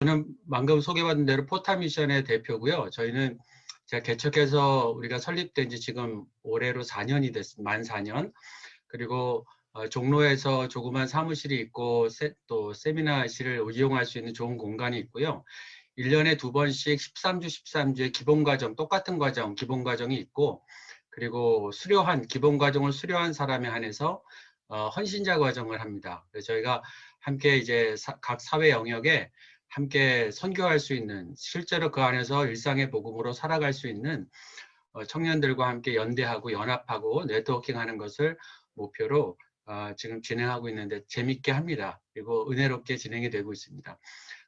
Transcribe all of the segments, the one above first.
저는 방금 소개받은 대로 포타미션의 대표고요. 저희는 제가 개척해서 우리가 설립된 지 지금 올해로 4년이 만 4년. 그리고 종로에서 조그만 사무실이 있고 또 세미나실을 이용할 수 있는 좋은 공간이 있고요. 1년에 2번씩 13주, 13주의 기본과정, 똑같은 과정, 기본과정이 있고, 그리고 기본과정을 수료한 사람에 한해서 헌신자 과정을 합니다. 그래서 저희가 함께 이제 각 사회 영역에 함께 선교할 수 있는, 실제로 그 안에서 일상의 복음으로 살아갈 수 있는 청년들과 함께 연대하고 연합하고 네트워킹하는 것을 목표로 지금 진행하고 있는데 재밌게 합니다. 그리고 은혜롭게 진행이 되고 있습니다.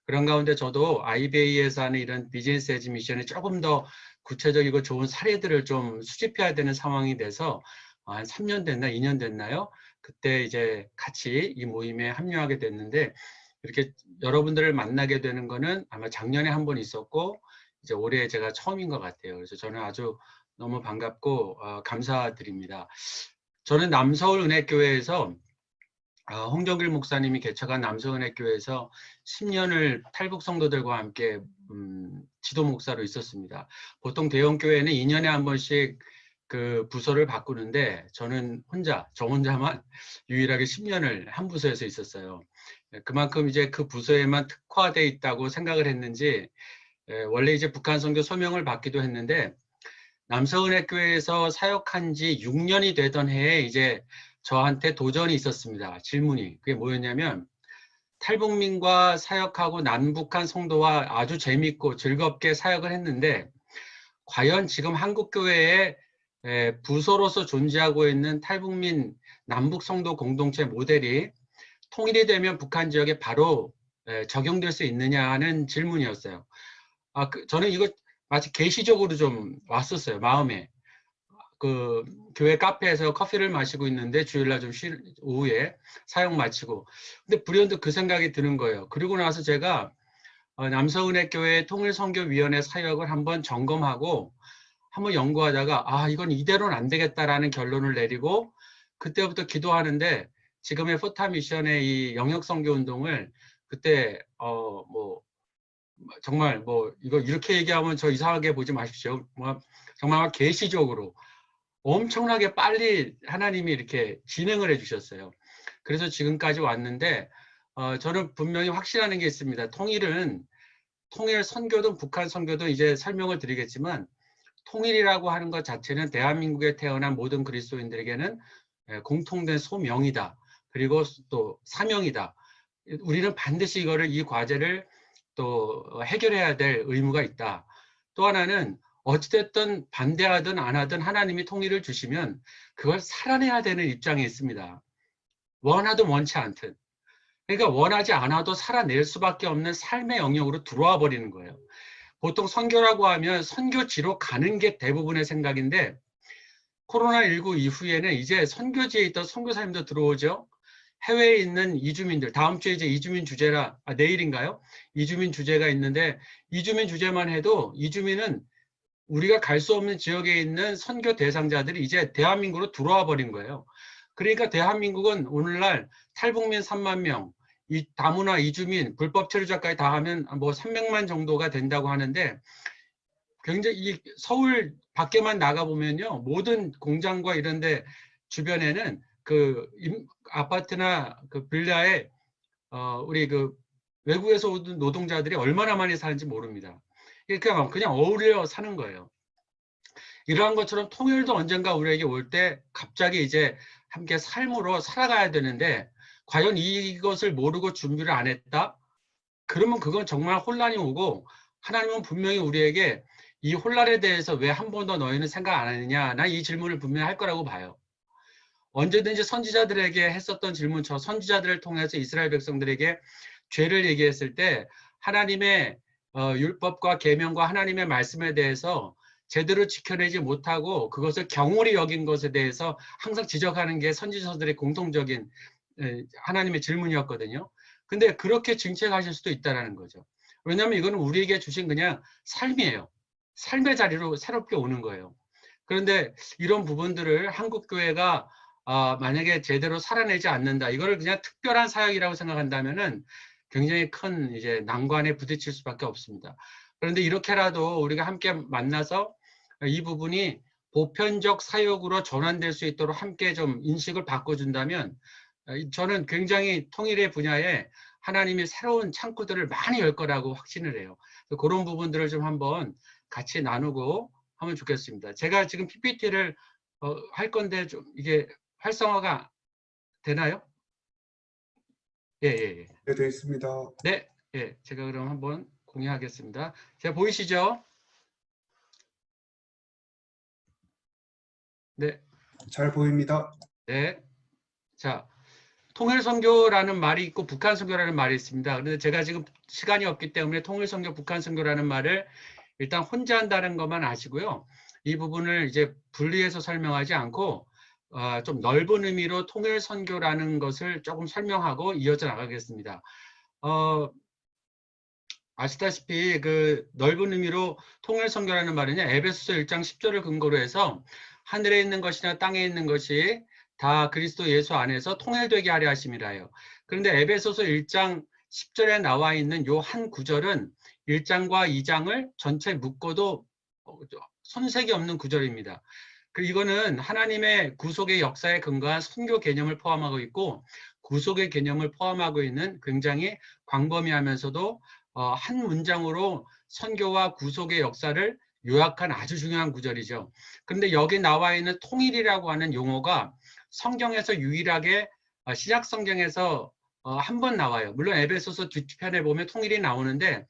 그런 가운데 저도 IBA에서 하는 이런 비즈니스 에즈 미션에 조금 더 구체적이고 좋은 사례들을 좀 수집해야 되는 상황이 돼서 한 3년 됐나 2년 됐나요? 그때 이제 같이 이 모임에 합류하게 됐는데, 이렇게 여러분들을 만나게 되는 거는 아마 작년에 한 번 있었고 이제 올해 제가 처음인 것 같아요. 그래서 저는 아주 너무 반갑고 감사드립니다. 저는 남서울은혜교회에서 홍정길 목사님이 개척한 남서은혜교회에서 10년을 탈북 성도들과 함께 지도 목사로 있었습니다. 보통 대형 교회는 2년에 한 번씩 그 부서를 바꾸는데 저는 저 혼자만 유일하게 10년을 한 부서에서 있었어요. 그만큼 이제 그 부서에만 특화돼 있다고 생각을 했는지 원래 이제 북한 선교 소명을 받기도 했는데, 남서은혜교회에서 사역한 지 6년이 되던 해에 이제 저한테 도전이 있었습니다. 질문이. 그게 뭐였냐면, 탈북민과 사역하고 남북한 성도와 아주 재밌고 즐겁게 사역을 했는데, 과연 지금 한국교회에 부서로서 존재하고 있는 탈북민 남북 성도 공동체 모델이 통일이 되면 북한 지역에 바로 적용될 수 있느냐 하는 질문이었어요. 저는 이거 마치 계시적으로 좀 왔었어요, 마음에. 그 교회 카페에서 커피를 마시고 있는데 주일날 좀 오후에 사역 마치고, 근데 불현듯 그 생각이 드는 거예요. 그리고 나서 제가 남서은혜교회 통일선교위원회 사역을 한번 점검하고 한번 연구하다가 이건 이대로는 안 되겠다라는 결론을 내리고, 그때부터 기도하는데 지금의 포타미션의 이 영역선교 운동을 그때 정말 이거 이렇게 얘기하면 저 이상하게 보지 마십시오. 정말 계시적으로 엄청나게 빨리 하나님이 이렇게 진행을 해주셨어요. 그래서 지금까지 왔는데 저는 분명히 확신하는 게 있습니다. 통일 선교든 북한 선교든 이제 설명을 드리겠지만, 통일이라고 하는 것 자체는 대한민국에 태어난 모든 그리스도인들에게는 공통된 소명이다. 그리고 또 사명이다. 우리는 반드시 이 과제를 또 해결해야 될 의무가 있다. 또 하나는 어찌됐든 반대하든 안 하든 하나님이 통일을 주시면 그걸 살아내야 되는 입장에 있습니다. 원하든 원치 않든. 그러니까 원하지 않아도 살아낼 수밖에 없는 삶의 영역으로 들어와 버리는 거예요. 보통 선교라고 하면 선교지로 가는 게 대부분의 생각인데, 코로나19 이후에는 이제 선교지에 있던 선교사님도 들어오죠. 해외에 있는 이주민들, 다음 주에 이제 이주민 주제라, 내일인가요? 이주민 주제가 있는데, 이주민 주제만 해도 이주민은 우리가 갈 수 없는 지역에 있는 선교 대상자들이 이제 대한민국으로 들어와 버린 거예요. 그러니까 대한민국은 오늘날 탈북민 3만 명, 다문화 이주민, 불법 체류자까지 다 하면 300만 정도가 된다고 하는데, 굉장히 이 서울 밖에만 나가보면요, 모든 공장과 이런데 주변에는 그 아파트나 그 빌라에 우리 그 외국에서 오는 노동자들이 얼마나 많이 사는지 모릅니다. 그러니까 그냥 어울려 사는 거예요. 이러한 것처럼 통일도 언젠가 우리에게 올 때 갑자기 이제 함께 삶으로 살아가야 되는데, 과연 이것을 모르고 준비를 안 했다? 그러면 그건 정말 혼란이 오고, 하나님은 분명히 우리에게 이 혼란에 대해서 왜 한 번도 너희는 생각 안 하느냐, 난 이 질문을 분명히 할 거라고 봐요. 언제든지 선지자들에게 했었던 질문처럼 선지자들을 통해서 이스라엘 백성들에게 죄를 얘기했을 때 하나님의 율법과 계명과 하나님의 말씀에 대해서 제대로 지켜내지 못하고 그것을 경홀히 여긴 것에 대해서 항상 지적하는 게 선지자들의 공통적인 하나님의 질문이었거든요. 근데 그렇게 정책하실 수도 있다는 거죠. 왜냐하면 이거는 우리에게 주신 그냥 삶이에요. 삶의 자리로 새롭게 오는 거예요. 그런데 이런 부분들을 한국교회가 만약에 제대로 살아내지 않는다, 이거를 그냥 특별한 사역이라고 생각한다면은 굉장히 큰 이제 난관에 부딪힐 수밖에 없습니다. 그런데 이렇게라도 우리가 함께 만나서 이 부분이 보편적 사역으로 전환될 수 있도록 함께 좀 인식을 바꿔준다면 저는 굉장히 통일의 분야에 하나님이 새로운 창구들을 많이 열 거라고 확신을 해요. 그런 부분들을 좀 한번 같이 나누고 하면 좋겠습니다. 제가 지금 PPT를 할 건데 좀 이게 활성화가 되나요? 예, 예, 예. 네, 되어 있습니다. 네, 예. 제가 그럼 한번 공유하겠습니다. 제가 보이시죠? 네. 잘 보입니다. 네. 자, 통일선교라는 말이 있고 북한선교라는 말이 있습니다. 그런데 제가 지금 시간이 없기 때문에 통일선교, 북한선교라는 말을 일단 혼자 한다는 것만 아시고요. 이 부분을 이제 분리해서 설명하지 않고 좀 넓은 의미로 통일선교라는 것을 조금 설명하고 이어져 나가겠습니다. 아시다시피 그 넓은 의미로 통일선교라는 말은요, 에베소서 1장 10절을 근거로 해서 하늘에 있는 것이나 땅에 있는 것이 다 그리스도 예수 안에서 통일되게 하려 하심이라요. 그런데 에베소서 1장 10절에 나와 있는 요 한 구절은 1장과 2장을 전체 묶어도 손색이 없는 구절입니다. 그리고 이거는 하나님의 구속의 역사에 근거한 선교 개념을 포함하고 있고 구속의 개념을 포함하고 있는 굉장히 광범위하면서도 한 문장으로 선교와 구속의 역사를 요약한 아주 중요한 구절이죠. 그런데 여기 나와 있는 통일이라고 하는 용어가 성경에서 유일하게 신약 성경에서 한 번 나와요. 물론 에베소서 뒷편에 보면 통일이 나오는데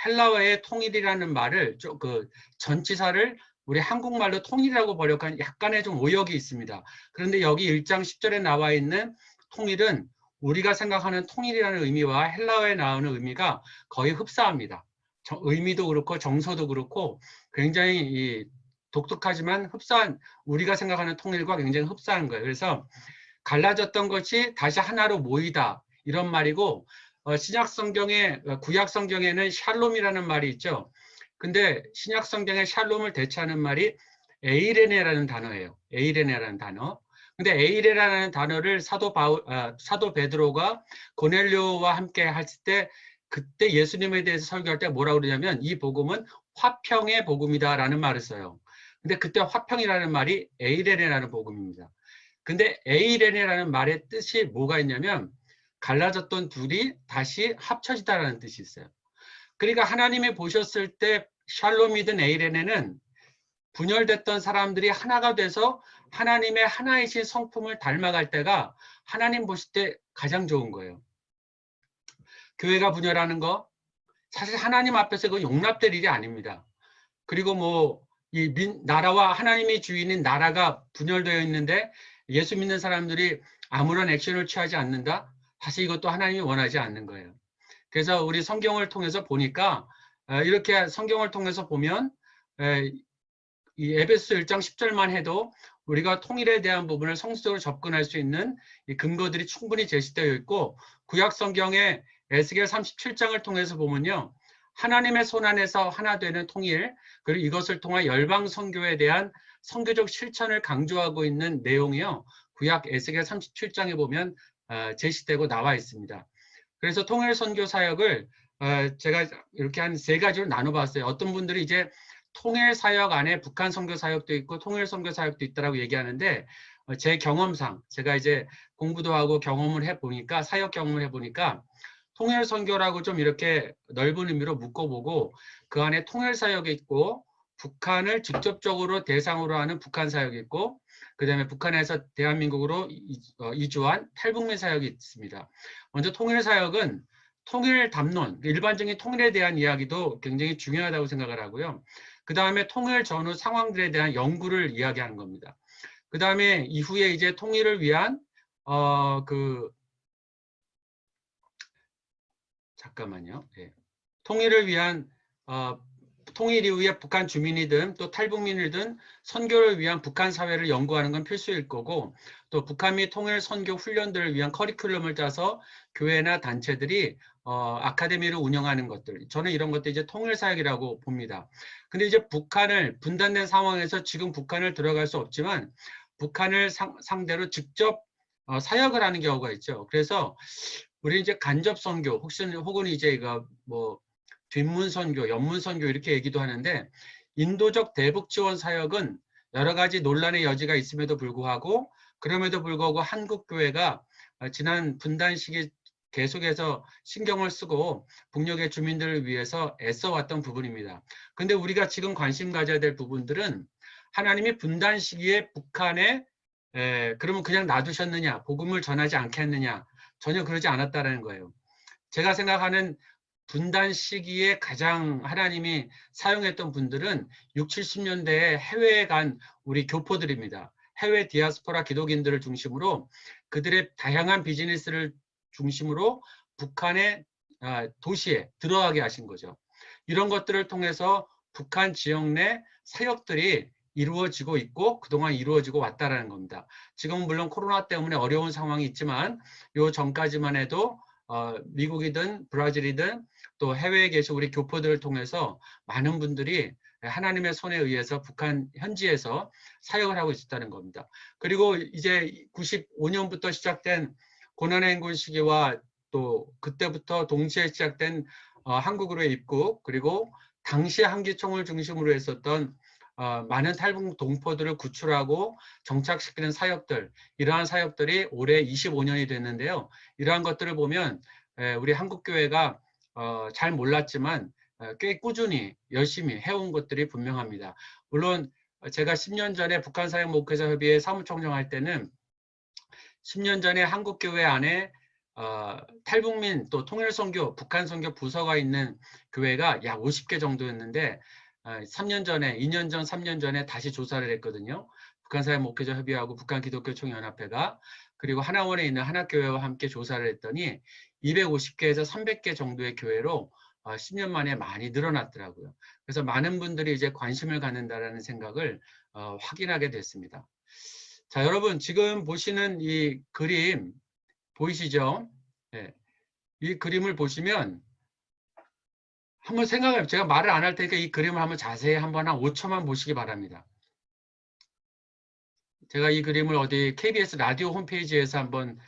헬라어의 통일이라는 말을 그 전치사를 우리 한국말로 통일이라고 번역한 약간의 좀 오역이 있습니다. 그런데 여기 1장 10절에 나와 있는 통일은 우리가 생각하는 통일이라는 의미와 헬라어에 나오는 의미가 거의 흡사합니다. 의미도 그렇고 정서도 그렇고 굉장히 독특하지만 흡사한 우리가 생각하는 통일과 굉장히 흡사한 거예요. 그래서 갈라졌던 것이 다시 하나로 모이다 이런 말이고 신약 성경에 구약 성경에는 샬롬이라는 말이 있죠. 근데 신약 성경에 샬롬을 대체하는 말이 에이레네라는 단어예요. 에이레네라는 단어. 근데 에이레라는 단어를 사도 베드로가 고넬료와 함께 했을 때 그때 예수님에 대해서 설교할 때 뭐라고 그러냐면 이 복음은 화평의 복음이다라는 말을 써요. 근데 그때 화평이라는 말이 에이레네라는 복음입니다. 근데 에이레네라는 말의 뜻이 뭐가 있냐면 갈라졌던 둘이 다시 합쳐지다라는 뜻이 있어요. 그러니까 하나님이 보셨을 때 샬롬이든 에이레네는 분열됐던 사람들이 하나가 돼서 하나님의 하나이신 성품을 닮아갈 때가 하나님 보실 때 가장 좋은 거예요. 교회가 분열하는 거 사실 하나님 앞에서 그 용납될 일이 아닙니다. 그리고 뭐 이 나라와 하나님이 주인인 나라가 분열되어 있는데 예수 믿는 사람들이 아무런 액션을 취하지 않는다? 사실 이것도 하나님이 원하지 않는 거예요. 그래서 우리 성경을 통해서 보니까 이렇게 성경을 통해서 보면 이 에베소 1장 10절만 해도 우리가 통일에 대한 부분을 성수적으로 접근할 수 있는 이 근거들이 충분히 제시되어 있고 구약 성경의 에스겔 37장을 통해서 보면요. 하나님의 손 안에서 하나 되는 통일 그리고 이것을 통한 열방 선교에 대한 선교적 실천을 강조하고 있는 내용이요. 구약 에스겔 37장에 보면 제시되고 나와 있습니다. 그래서 통일 선교 사역을 제가 이렇게 한 세 가지로 나눠봤어요. 어떤 분들이 이제 통일 사역 안에 북한 선교 사역도 있고 통일 선교 사역도 있다라고 얘기하는데 제 경험상 제가 이제 공부도 하고 경험을 해보니까 사역 경험을 해보니까 통일 선교라고 좀 이렇게 넓은 의미로 묶어보고 그 안에 통일 사역이 있고 북한을 직접적으로 대상으로 하는 북한 사역이 있고 그 다음에 북한에서 대한민국으로 이주한 탈북민 사역이 있습니다. 먼저 통일 사역은 통일 담론, 일반적인 통일에 대한 이야기도 굉장히 중요하다고 생각을 하고요. 그 다음에 통일 전후 상황들에 대한 연구를 이야기하는 겁니다. 그 다음에 이후에 이제 통일을 위한 잠깐만요. 네. 통일을 위한 통일 이후에 북한 주민이든 또 탈북민이든 선교를 위한 북한 사회를 연구하는 건 필수일 거고 또 북한 및 통일 선교 훈련들을 위한 커리큘럼을 짜서 교회나 단체들이 아카데미를 운영하는 것들 저는 이런 것들 이제 통일 사역이라고 봅니다. 근데 이제 북한을 분단된 상황에서 지금 북한을 들어갈 수 없지만 북한을 상대로 직접 사역을 하는 경우가 있죠. 그래서 우리 이제 간접 선교, 혹은 이제 이거 뭐 뒷문 선교, 옆문 선교 이렇게 얘기도 하는데, 인도적 대북 지원 사역은 여러 가지 논란의 여지가 있음에도 불구하고, 그럼에도 불구하고 한국 교회가 지난 분단 시기 계속해서 신경을 쓰고 북녘의 주민들을 위해서 애써왔던 부분입니다. 근데 우리가 지금 관심 가져야 될 부분들은, 하나님이 분단 시기에 북한에 그러면 그냥 놔두셨느냐, 복음을 전하지 않겠느냐, 전혀 그러지 않았다라는 거예요. 제가 생각하는 분단 시기에 가장 하나님이 사용했던 분들은 6, 70년대에 해외에 간 우리 교포들입니다. 해외 디아스포라 기독인들을 중심으로 그들의 다양한 비즈니스를 중심으로 북한의 도시에 들어가게 하신 거죠. 이런 것들을 통해서 북한 지역 내 사역들이 이루어지고 있고 그동안 이루어지고 왔다라는 겁니다. 지금은 물론 코로나 때문에 어려운 상황이 있지만 요 전까지만 해도 미국이든 브라질이든 또 해외에 계신 우리 교포들을 통해서 많은 분들이 하나님의 손에 의해서 북한 현지에서 사역을 하고 있었다는 겁니다. 그리고 이제 95년부터 시작된 고난의 행군 시기와 또 그때부터 동시에 시작된 한국으로의 입국, 그리고 당시 한기총을 중심으로 했었던 많은 탈북 동포들을 구출하고 정착시키는 사역들, 이러한 사역들이 올해 25년이 됐는데요. 이러한 것들을 보면 우리 한국교회가 잘 몰랐지만 꽤 꾸준히 열심히 해온 것들이 분명합니다. 물론 제가 10년 전에 북한사역목회자협의회 사무총장 할 때는 10년 전에 한국교회 안에 탈북민 또 통일선교, 북한선교 부서가 있는 교회가 약 50개 정도였는데 3년 전에, 2년 전, 3년 전에 다시 조사를 했거든요. 북한사역목회자협의회하고 북한기독교총연합회가, 그리고 하나원에 있는 한학교회와 함께 조사를 했더니 250개에서 300개 정도의 교회로 10년 만에 많이 늘어났더라고요. 그래서 많은 분들이 이제 관심을 갖는다라는 생각을 확인하게 됐습니다. 자, 여러분 지금 보시는 이 그림 보이시죠? 네. 이 그림을 보시면 한번 생각해, 제가 말을 안 할 테니까 이 그림을 한번 자세히 한번 한 5초만 보시기 바랍니다. 제가 이 그림을 어디 KBS 라디오 홈페이지에서 한번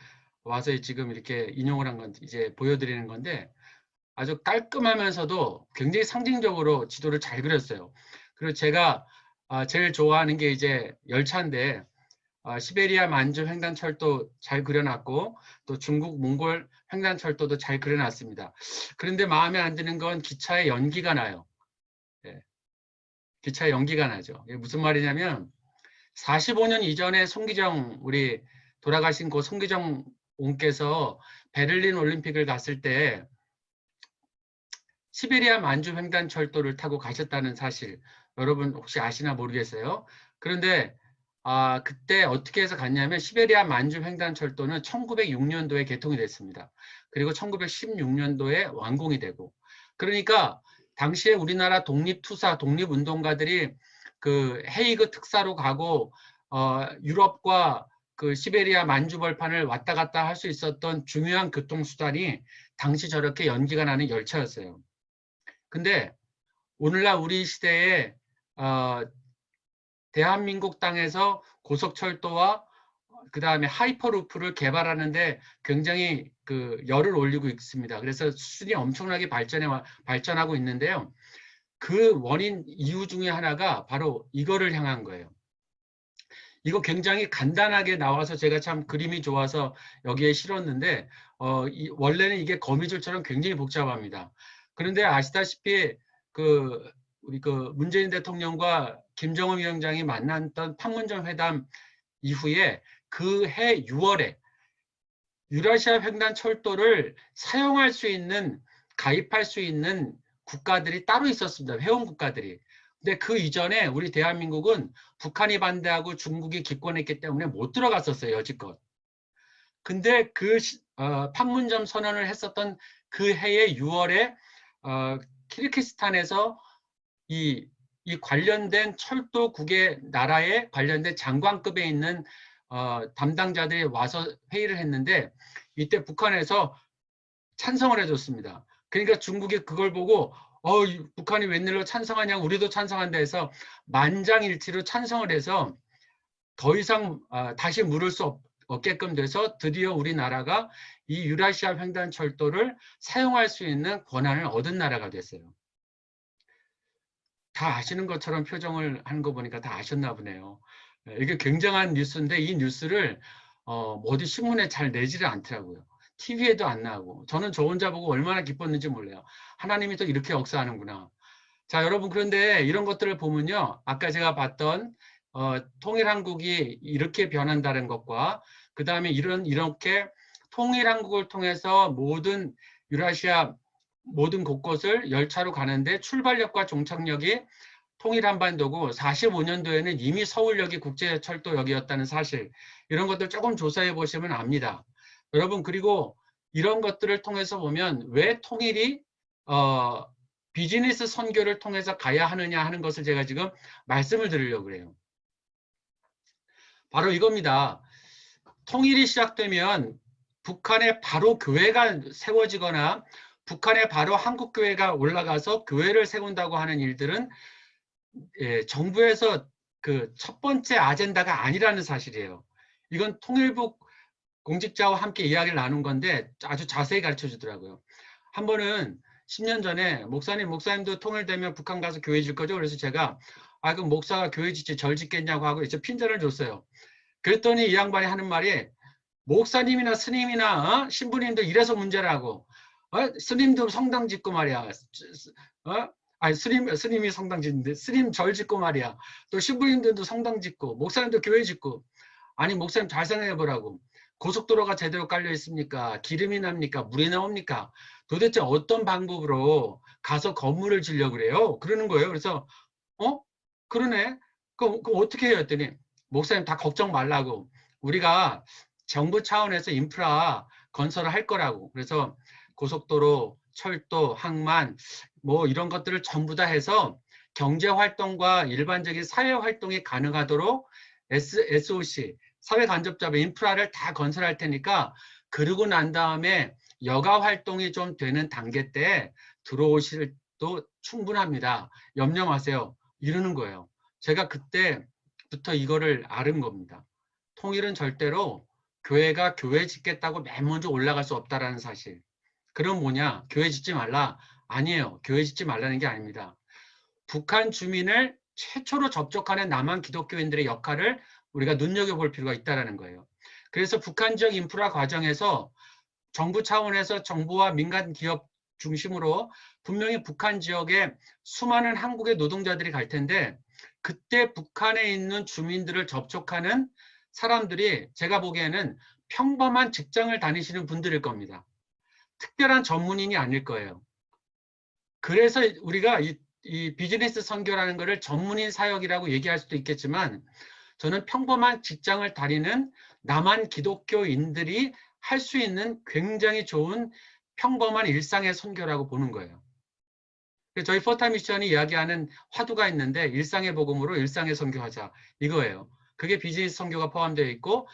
와서 지금 이렇게 인용을 한 건 이제 보여드리는 건데, 아주 깔끔하면서도 굉장히 상징적으로 지도를 잘 그렸어요. 그리고 제가 제일 좋아하는 게 이제 열차인데, 시베리아 만주 횡단철도 잘 그려놨고 또 중국 몽골 횡단철도도 잘 그려놨습니다. 그런데 마음에 안 드는 건 기차에 연기가 나요. 네. 기차에 연기가 나죠. 이게 무슨 말이냐면 45년 이전에 송기정, 우리 돌아가신 고 송기정 옹께서 베를린 올림픽을 갔을 때 시베리아 만주 횡단철도를 타고 가셨다는 사실 여러분 혹시 아시나 모르겠어요. 그런데 그때 어떻게 해서 갔냐면 시베리아 만주 횡단철도는 1906년도에 개통이 됐습니다. 그리고 1916년도에 완공이 되고, 그러니까 당시에 우리나라 독립투사, 독립운동가들이 그 헤이그 특사로 가고 유럽과 그 시베리아 만주 벌판을 왔다 갔다 할 수 있었던 중요한 교통수단이 당시 저렇게 연기가 나는 열차였어요. 근데 오늘날 우리 시대에 대한민국 땅에서 고속철도와 그 다음에 하이퍼루프를 개발하는데 굉장히 그 열을 올리고 있습니다. 그래서 수준이 엄청나게 발전하고 있는데요. 그 원인 이유 중에 하나가 바로 이거를 향한 거예요. 이거 굉장히 간단하게 나와서 제가 참 그림이 좋아서 여기에 실었는데 원래는 이게 거미줄처럼 굉장히 복잡합니다. 그런데 아시다시피 우리 문재인 대통령과 김정은 위원장이 만났던 판문점 회담 이후에 그 해 6월에 유라시아 횡단철도를 사용할 수 있는, 가입할 수 있는 국가들이 따로 있었습니다. 회원 국가들이. 근데 그 이전에 우리 대한민국은 북한이 반대하고 중국이 기권했기 때문에 못 들어갔었어요, 여지껏. 근데 판문점 선언을 했었던 그 해의 6월에 키르기스탄에서 이 관련된 철도국의 나라에 관련된 장관급에 있는 담당자들이 와서 회의를 했는데, 이때 북한에서 찬성을 해줬습니다. 그러니까 중국이 그걸 보고 북한이 웬일로 찬성하냐, 우리도 찬성한다 해서 만장일치로 찬성을 해서 더 이상 다시 물을 수 얻게끔 돼서 드디어 우리나라가 이 유라시아 횡단철도를 사용할 수 있는 권한을 얻은 나라가 됐어요. 다 아시는 것처럼 표정을 하는 거 보니까 다 아셨나 보네요. 이게 굉장한 뉴스인데 이 뉴스를 어디 신문에 잘 내지를 않더라고요. TV에도 안 나오고. 저는 저 혼자 보고 얼마나 기뻤는지 몰라요. 하나님이 또 이렇게 역사하는구나. 자, 여러분, 그런데 이런 것들을 보면요. 아까 제가 봤던 통일한국이 이렇게 변한다는 것과 그 다음에 이렇게 통일한국을 통해서 모든 유라시아 모든 곳곳을 열차로 가는데 출발역과 종착역이 통일한반도고 45년도에는 이미 서울역이 국제철도역이었다는 사실, 이런 것들 조금 조사해 보시면 압니다. 여러분, 그리고 이런 것들을 통해서 보면 왜 통일이 비즈니스 선교를 통해서 가야 하느냐 하는 것을 제가 지금 말씀을 드리려고 그래요. 바로 이겁니다. 통일이 시작되면 북한에 바로 교회가 세워지거나 북한에 바로 한국 교회가 올라가서 교회를 세운다고 하는 일들은 정부에서 그 첫 번째 아젠다가 아니라는 사실이에요. 이건 통일부 공직자와 함께 이야기를 나눈 건데 아주 자세히 가르쳐 주더라고요. 한 번은 10년 전에 목사님도 통일되면 북한 가서 교회 질 거죠? 그래서 제가 그럼 목사가 교회 짓지 절 짓겠냐고 하고 이제 핀잔을 줬어요. 그랬더니 이 양반이 하는 말이 목사님이나 스님이나 신부님도 이래서 문제라고. 스님도 성당 짓고 말이야. 아니 스님이 성당 짓는데 스님 절 짓고 말이야. 또 신부님들도 성당 짓고 목사님도 교회 짓고. 아니 목사님 잘 생각해 보라고. 고속도로가 제대로 깔려 있습니까? 기름이 납니까? 물이 나옵니까? 도대체 어떤 방법으로 가서 건물을 지려고 그래요? 그러는 거예요. 그래서 그러네. 그럼 어떻게 해요? 했더니 목사님 다 걱정 말라고. 우리가 정부 차원에서 인프라 건설을 할 거라고. 그래서 고속도로, 철도, 항만 뭐 이런 것들을 전부 다 해서 경제활동과 일반적인 사회활동이 가능하도록 SOC, 사회간접자본 인프라를 다 건설할 테니까 그러고 난 다음에 여가활동이 좀 되는 단계 때 들어오실도 충분합니다. 염려 마세요. 이러는 거예요. 제가 그때부터 이거를 아는 겁니다. 통일은 절대로 교회가 교회 짓겠다고 맨 먼저 올라갈 수 없다라는 사실. 그럼 뭐냐? 교회 짓지 말라. 아니에요. 교회 짓지 말라는 게 아닙니다. 북한 주민을 최초로 접촉하는 남한 기독교인들의 역할을 우리가 눈여겨볼 필요가 있다는 거예요. 그래서 북한 지역 인프라 과정에서 정부 차원에서 정부와 민간 기업 중심으로 분명히 북한 지역에 수많은 한국의 노동자들이 갈 텐데 그때 북한에 있는 주민들을 접촉하는 사람들이 제가 보기에는 평범한 직장을 다니시는 분들일 겁니다. 특별한 전문인이 아닐 거예요. 그래서 우리가 이 비즈니스 선교라는 것을 전문인 사역이라고 얘기할 수도 있겠지만 저는 평범한 직장을 다니는 남한 기독교인들이 할 수 있는 굉장히 좋은 평범한 일상의 선교라고 보는 거예요. 저희 포타 미션이 이야기하는 화두가 있는데 일상의 복음으로 일상의 선교하자 이거예요. 그게 비즈니스 선교가 포함되어 있고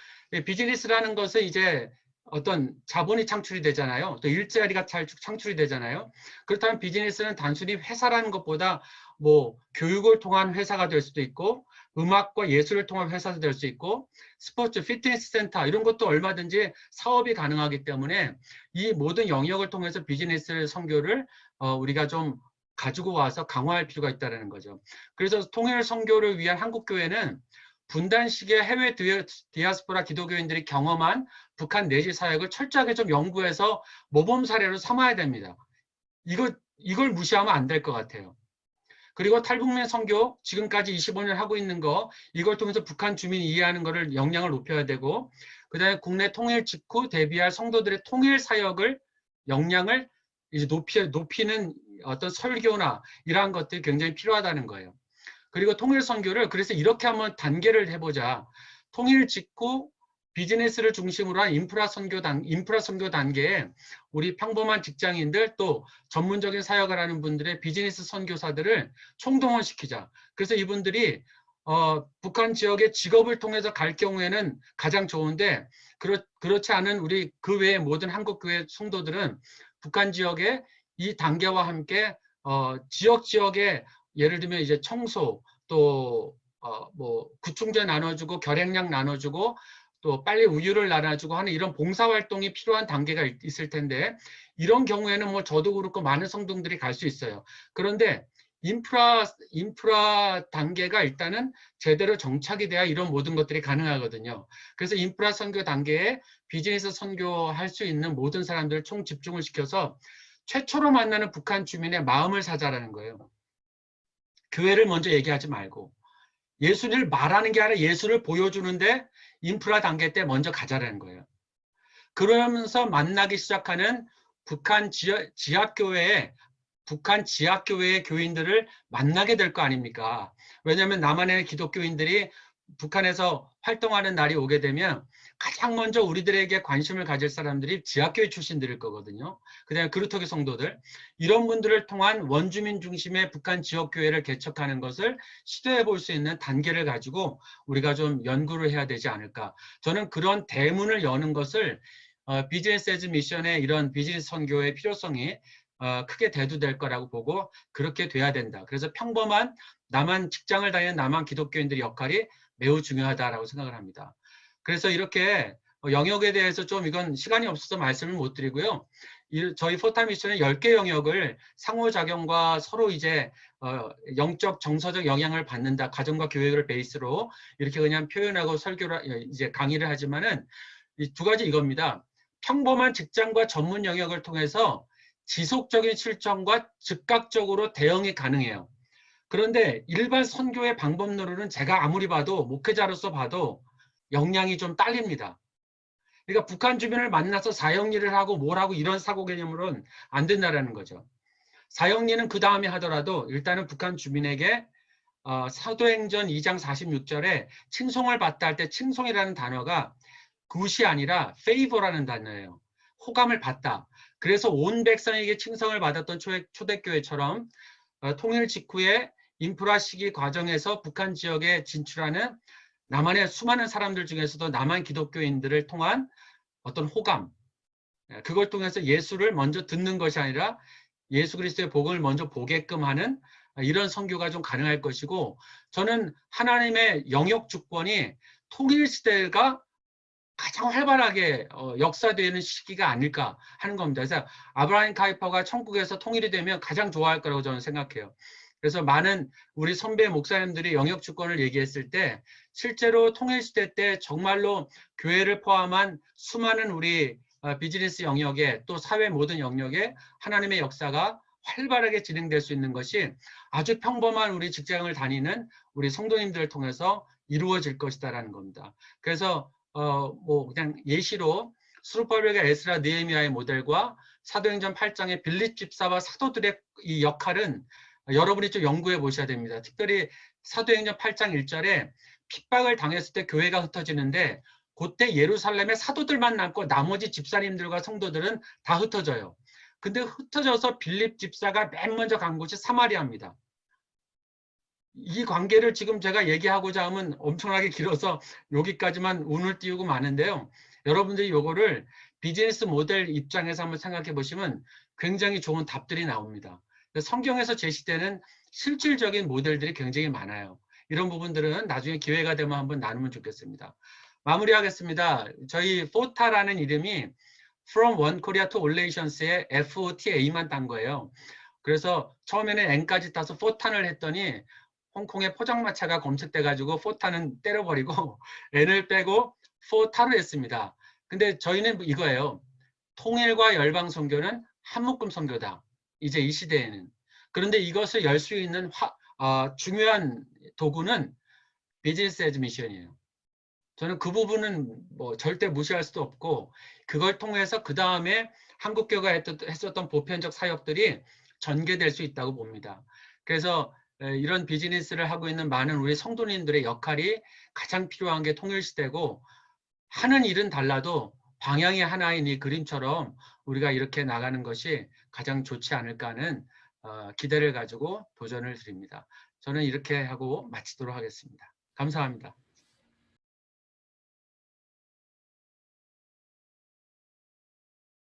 비즈니스라는 것은 이제 어떤 자본이 창출이 되잖아요. 또 일자리가 창출이 되잖아요. 그렇다면 비즈니스는 단순히 회사라는 것보다 뭐 교육을 통한 회사가 될 수도 있고 음악과 예술을 통한 회사도 될 수 있고 스포츠, 피트니스 센터 이런 것도 얼마든지 사업이 가능하기 때문에 이 모든 영역을 통해서 비즈니스 선교를 우리가 좀 가지고 와서 강화할 필요가 있다는 거죠. 그래서 통일 선교를 위한 한국교회는 분단 시기에 해외 디아스포라 기독교인들이 경험한 북한 내지 사역을 철저하게 좀 연구해서 모범 사례로 삼아야 됩니다. 이걸 무시하면 안 될 것 같아요. 그리고 탈북민 선교 지금까지 25년 하고 있는 거 이걸 통해서 북한 주민이 이해하는 것을 역량을 높여야 되고 그다음에 국내 통일 직후 대비할 성도들의 통일 사역을 역량을 이제 높이는 어떤 설교나 이러한 것들이 굉장히 필요하다는 거예요. 그리고 통일 선교를 그래서 이렇게 한번 단계를 해보자. 통일 직후 비즈니스를 중심으로 한 인프라 선교 단계에 우리 평범한 직장인들 또 전문적인 사역을 하는 분들의 비즈니스 선교사들을 총동원시키자. 그래서 이분들이 북한 지역의 직업을 통해서 갈 경우에는 가장 좋은데 그렇지 않은 우리 그 외의 모든 한국교회 성도들은 북한 지역의 이 단계와 함께 지역에 예를 들면 이제 청소 또 뭐 구충제 나눠주고 결핵약 나눠주고 또 빨리 우유를 나눠주고 하는 이런 봉사활동이 필요한 단계가 있을 텐데 이런 경우에는 뭐 저도 그렇고 많은 성도들이 갈 수 있어요. 그런데 인프라 단계가 일단은 제대로 정착이 돼야 이런 모든 것들이 가능하거든요. 그래서 인프라 선교 단계에 비즈니스 선교할 수 있는 모든 사람들을 총 집중을 시켜서 최초로 만나는 북한 주민의 마음을 사자라는 거예요. 교회를 먼저 얘기하지 말고 예수를 말하는 게 아니라 예수를 보여주는데 인프라 단계 때 먼저 가자라는 거예요. 그러면서 만나기 시작하는 북한 지하교회의 교인들을 만나게 될 거 아닙니까? 왜냐하면 남한의 기독교인들이 북한에서 활동하는 날이 오게 되면 가장 먼저 우리들에게 관심을 가질 사람들이 지하교회 출신들일 거거든요. 그다음에 그루터기 성도들, 이런 분들을 통한 원주민 중심의 북한 지역교회를 개척하는 것을 시도해 볼 수 있는 단계를 가지고 우리가 좀 연구를 해야 되지 않을까. 저는 그런 대문을 여는 것을 비즈니스 에즈 미션의 이런 비즈니스 선교의 필요성이 크게 대두될 거라고 보고 그렇게 돼야 된다. 그래서 평범한 직장을 다니는 남한 기독교인들의 역할이 매우 중요하다라고 생각을 합니다. 그래서 이렇게 영역에 대해서 좀 이건 시간이 없어서 말씀을 못 드리고요. 저희 포타 미션의 10개 영역을 상호작용과 서로 이제 영적 정서적 영향을 받는다. 가정과 교회를 베이스로 이렇게 그냥 표현하고 설교를 이제 강의를 하지만은 이 두 가지 이겁니다. 평범한 직장과 전문 영역을 통해서 지속적인 실천과 즉각적으로 대응이 가능해요. 그런데 일반 선교의 방법론으로는 제가 아무리 봐도 목회자로서 봐도 역량이 좀 딸립니다. 그러니까 북한 주민을 만나서 사형리를 하고 뭘 하고 이런 사고 개념으로는 안 된다라는 거죠. 사형리는 그 다음에 하더라도 일단은 북한 주민에게 사도행전 2장 46절에 칭송을 받다 할 때 칭송이라는 단어가 굿이 아니라 favor라는 단어예요. 호감을 받다. 그래서 온 백성에게 칭송을 받았던 초대교회처럼 통일 직후에 인프라 시기 과정에서 북한 지역에 진출하는 남한의 수많은 사람들 중에서도 남한 기독교인들을 통한 어떤 호감, 그걸 통해서 예수를 먼저 듣는 것이 아니라 예수 그리스도의 복음을 먼저 보게끔 하는 이런 선교가 좀 가능할 것이고, 저는 하나님의 영역 주권이 통일 시대가 가장 활발하게 역사되는 시기가 아닐까 하는 겁니다. 그래서 아브라함 카이퍼가 천국에서 통일이 되면 가장 좋아할 거라고 저는 생각해요. 그래서 많은 우리 선배 목사님들이 영역 주권을 얘기했을 때 실제로 통일 시대 때 정말로 교회를 포함한 수많은 우리 비즈니스 영역에 또 사회 모든 영역에 하나님의 역사가 활발하게 진행될 수 있는 것이 아주 평범한 우리 직장을 다니는 우리 성도님들을 통해서 이루어질 것이다라는 겁니다. 그래서 뭐 그냥 예시로 수르바벨과 에스라 느헤미야의 모델과 사도행전 8장의 빌립 집사와 사도들의 이 역할은 여러분이 좀 연구해 보셔야 됩니다. 특별히 사도행전 8장 1절에 핍박을 당했을 때 교회가 흩어지는데 그때 예루살렘에 사도들만 남고 나머지 집사님들과 성도들은 다 흩어져요. 근데 흩어져서 빌립 집사가 맨 먼저 간 곳이 사마리아입니다. 이 관계를 지금 제가 얘기하고자 하면 엄청나게 길어서 여기까지만 운을 띄우고 마는데요. 여러분들이 이거를 비즈니스 모델 입장에서 한번 생각해 보시면 굉장히 좋은 답들이 나옵니다. 성경에서 제시되는 실질적인 모델들이 굉장히 많아요. 이런 부분들은 나중에 기회가 되면 한번 나누면 좋겠습니다. 마무리하겠습니다. 저희 포타라는 이름이 From One Korea to Relations의 FOTA만 딴 거예요. 그래서 처음에는 N까지 따서 포탄을 했더니 홍콩의 포장마차가 검색돼가지고 포탄은 때려버리고 N을 빼고 포타로 했습니다. 근데 저희는 이거예요. 통일과 열방 선교는 한묶음 선교다. 이제 이 시대에는. 그런데 이것을 열 수 있는 중요한 도구는 비즈니스 에즈 미션이에요. 저는 그 부분은 뭐 절대 무시할 수도 없고 그걸 통해서 그 다음에 한국교회가 했었던 보편적 사역들이 전개될 수 있다고 봅니다. 그래서 이런 비즈니스를 하고 있는 많은 우리 성도님들의 역할이 가장 필요한 게 통일시대고 하는 일은 달라도 방향이 하나인 이 그림처럼 우리가 이렇게 나가는 것이 가장 좋지 않을까 하는 기대를 가지고 도전을 드립니다. 저는 이렇게 하고 마치도록 하겠습니다. 감사합니다.